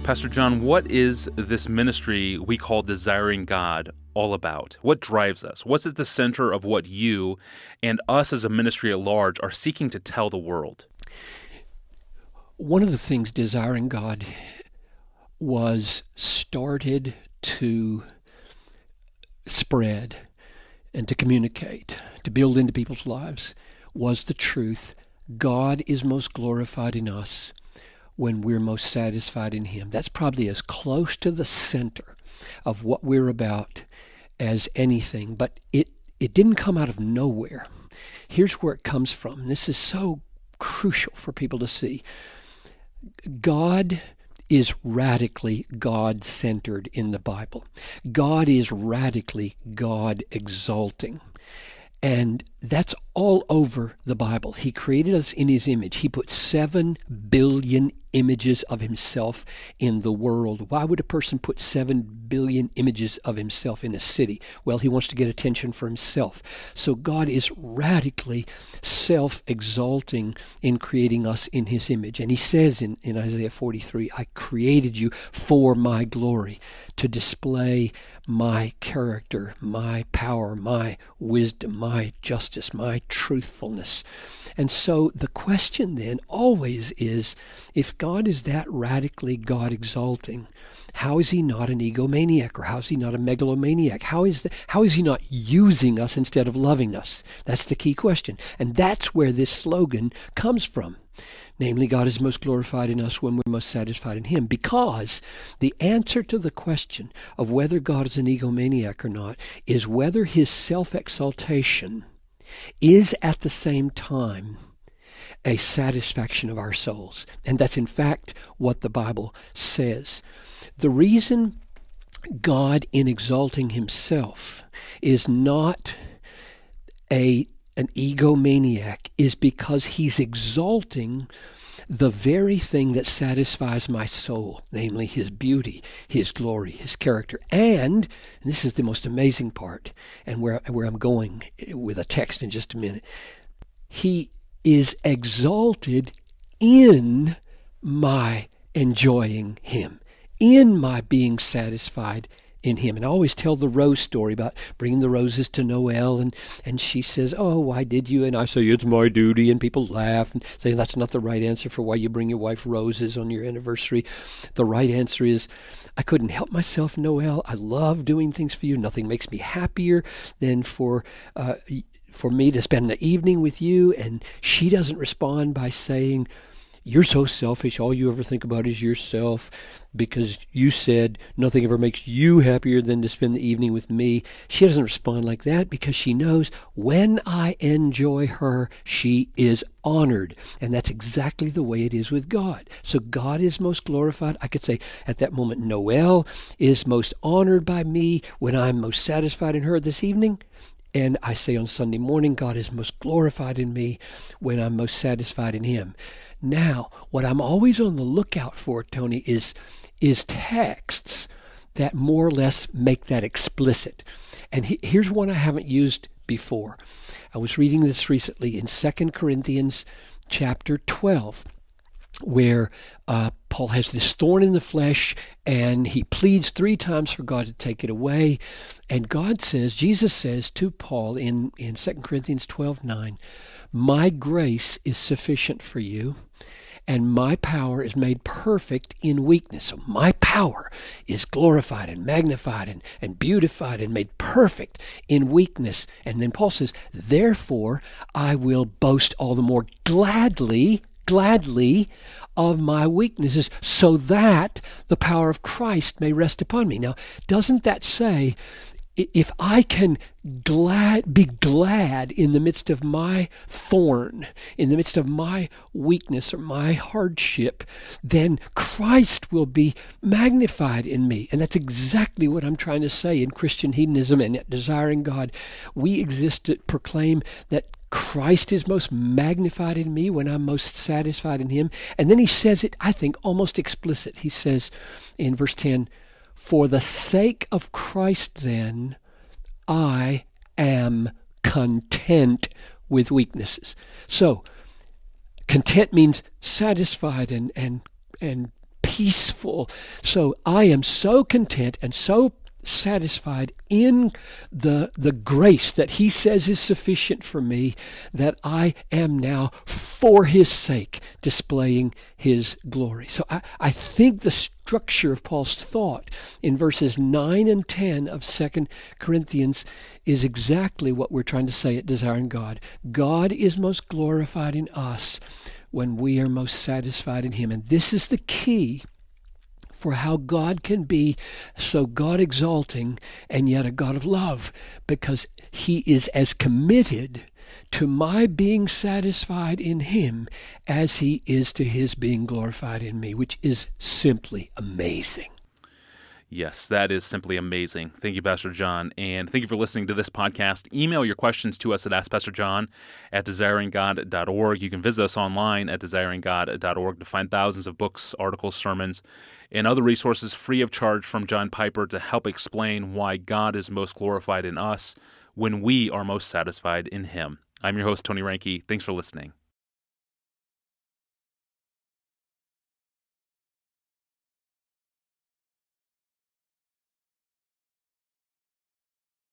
Pastor John, what is this ministry we call Desiring God all about? What drives us? What's at the center of what you and us as a ministry at large are seeking to tell the world? One of the things Desiring God was started to spread and to communicate, to build into people's lives, was the truth: God is most glorified in us when we're most satisfied in Him. That's probably as close to the center of what we're about as anything, but it didn't come out of nowhere. Here's where it comes from. This is so crucial for people to see. God is radically God-centered in the Bible. God is radically God-exalting. And that's all over the Bible. He created us in His image. He put 7 billion images of Himself in the world. Why would a person put 7 billion images of himself in a city? Well, he wants to get attention for himself. So God is radically self-exalting in creating us in His image. And He says in Isaiah 43, I created you for my glory, to display my character, my power, my wisdom, my justice, my truthfulness. And so the question then always is, if God is that radically God-exalting, how is He not an egomaniac, or how is He not a megalomaniac? How is He not using us instead of loving us? That's the key question. And that's where this slogan comes from. Namely, God is most glorified in us when we're most satisfied in Him. Because the answer to the question of whether God is an egomaniac or not is whether His self-exaltation is at the same time a satisfaction of our souls. And that's in fact what the Bible says. The reason God, in exalting Himself, is not an egomaniac is because He's exalting the very thing that satisfies my soul, namely His beauty, His glory, His character. And this is the most amazing part, and where I'm going with a text in just a minute, He is exalted in my enjoying Him, in my being satisfied in Him. And I always tell the rose story about bringing the roses to Noel, and she says, oh, why did you? And I say, it's my duty, and people laugh and say, that's not the right answer for why you bring your wife roses on your anniversary. The right answer is, I couldn't help myself, Noel. I love doing things for you. Nothing makes me happier than for me to spend the evening with you. And she doesn't respond by saying, you're so selfish. All you ever think about is yourself, because you said nothing ever makes you happier than to spend the evening with me. She doesn't respond like that because she knows when I enjoy her, she is honored. And that's exactly the way it is with God. So God is most glorified. I could say at that moment, Noel is most honored by me when I'm most satisfied in her this evening. And I say on Sunday morning, God is most glorified in me when I'm most satisfied in Him. Now, what I'm always on the lookout for, Tony, is texts that more or less make that explicit. And here's one I haven't used before. I was reading this recently in 2 Corinthians chapter 12, where Paul has this thorn in the flesh, and he pleads 3 times for God to take it away. And God says, Jesus says to Paul in 2 Corinthians 12:9, my grace is sufficient for you, and my power is made perfect in weakness. So my power is glorified and magnified and beautified and made perfect in weakness. And then Paul says, therefore I will boast all the more gladly of my weaknesses, so that the power of Christ may rest upon me. Now, doesn't that say, if I can be glad in the midst of my thorn, in the midst of my weakness or my hardship, then Christ will be magnified in me. And that's exactly what I'm trying to say in Christian hedonism and Desiring God. We exist to proclaim that Christ is most magnified in me when I'm most satisfied in Him. And then He says it, I think, almost explicit. He says in verse 10, for the sake of Christ, then, I am content with weaknesses. So, content means satisfied and peaceful. So I am so content and so satisfied in the grace that he says is sufficient for me, that I am now, for his sake, displaying his glory. So I think the structure of Paul's thought in verses 9 and 10 of 2 Corinthians is exactly what we're trying to say at Desiring God. God is most glorified in us when we are most satisfied in him. And this is the key for how God can be so God-exalting and yet a God of love, because he is as committed to my being satisfied in him as he is to his being glorified in me, which is simply amazing. Yes, that is simply amazing. Thank you, Pastor John. And thank you for listening to this podcast. Email your questions to us at AskPastorJohn@desiringgod.org. You can visit us online at desiringgod.org to find thousands of books, articles, sermons, and other resources free of charge from John Piper to help explain why God is most glorified in us when we are most satisfied in him. I'm your host, Tony Reinke. Thanks for listening.